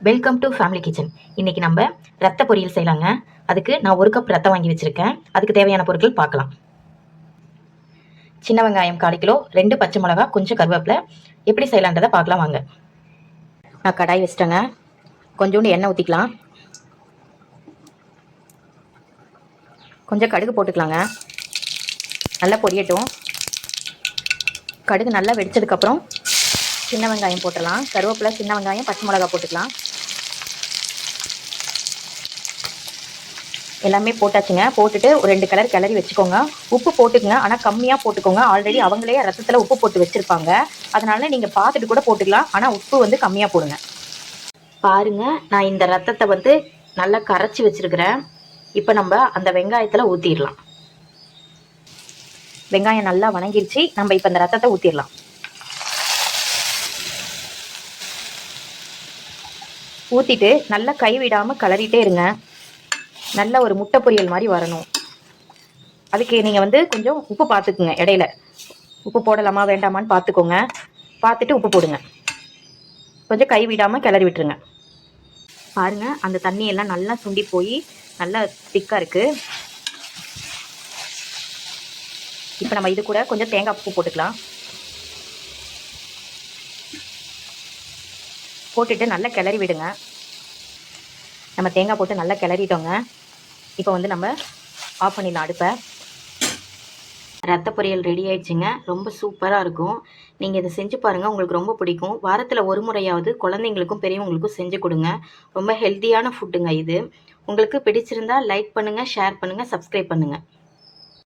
Welcome to family kitchen. இன்னைக்கு நம்ம ரத்த பொரியல் செய்யலாங்க. அதுக்கு நான் 1 கப் ரத்தம் வாங்கி வச்சிருக்கேன். அதுக்கு தேவையான பொருட்கள் பார்க்கலாம். சின்ன வெங்காயம் 1/4 கிலோ, 2 பச்சை மிளகா, கொஞ்சம் கருவேப்பிலை. எப்படி செய்யலான்றதை பார்க்கலாம் வாங்க. நான் கடாய் வச்சிட்டேங்க. கொஞ்சோண்டு எண்ணெய் ஊற்றிக்கலாம். கொஞ்சம் கடுகு போட்டுக்கலாங்க. நல்லா பொரியட்டும். கடுகு நல்லா வெடிச்சதுக்கப்புறம் சின்ன வெங்காயம் போட்டுடலாம். கருவேப்பிலை, சின்ன வெங்காயம், பச்சை மிளகா போட்டுக்கலாம். எல்லாமே போட்டாச்சுங்க. போட்டுட்டு ஒரு 2 கலர் கிளறி வச்சுக்கோங்க. உப்பு போட்டுக்குங்க, ஆனால் கம்மியாக போட்டுக்கோங்க. ஆல்ரெடி அவங்களே ரத்தத்தில் உப்பு போட்டு வச்சுருப்பாங்க. அதனால நீங்கள் பார்த்துட்டு கூட போட்டுக்கலாம், ஆனால் உப்பு வந்து கம்மியாக போடுங்க. பாருங்க, நான் இந்த ரத்தத்தை நல்லா கரைச்சி வச்சிருக்கிறேன். இப்போ நம்ம அந்த வெங்காயத்தில் ஊற்றிடலாம். வெங்காயம் நல்லா வணங்கிருச்சு. நம்ம இப்போ இந்த ரத்தத்தை ஊற்றிடலாம். ஊற்றிட்டு நல்லா கைவிடாமல் கிளறிட்டே இருங்க. நல்ல ஒரு முட்டை பொரியல் மாதிரி வரணும். அதுக்கு நீங்கள் கொஞ்சம் உப்பு பார்த்துக்குங்க. இடையில உப்பு போடலாமா வேண்டாமான்னு பார்த்துக்கோங்க. பார்த்துட்டு உப்பு போடுங்க. கொஞ்சம் கை விடாமல் கிளறி விட்டுருங்க. பாருங்கள், அந்த தண்ணியெல்லாம் நல்லா சுண்டி போய் நல்லா திக்காக இருக்குது. இப்போ நம்ம இது கூட கொஞ்சம் தேங்காய் பூ போட்டுக்கலாம். போட்டுட்டு நல்லா கிளறி விடுங்க. நம்ம தேங்காய் போட்டு நல்லா கிளறிட்டோங்க. இப்போ நம்ம ஆஃப் பண்ணிடலாம் அடுப்பை. ரத்த பொரியல் ரெடி ஆயிடுச்சுங்க. ரொம்ப சூப்பராக இருக்கும். நீங்கள் இதை செஞ்சு பாருங்கள், உங்களுக்கு ரொம்ப பிடிக்கும். வாரத்தில் ஒரு முறையாவது குழந்தைங்களுக்கும் பெரியவங்களுக்கும் செஞ்சு கொடுங்க. ரொம்ப ஹெல்த்தியான ஃபுட்டுங்க இது. உங்களுக்கு பிடிச்சிருந்தா லைக் பண்ணுங்கள், ஷேர் பண்ணுங்கள், சப்ஸ்கிரைப் பண்ணுங்கள்.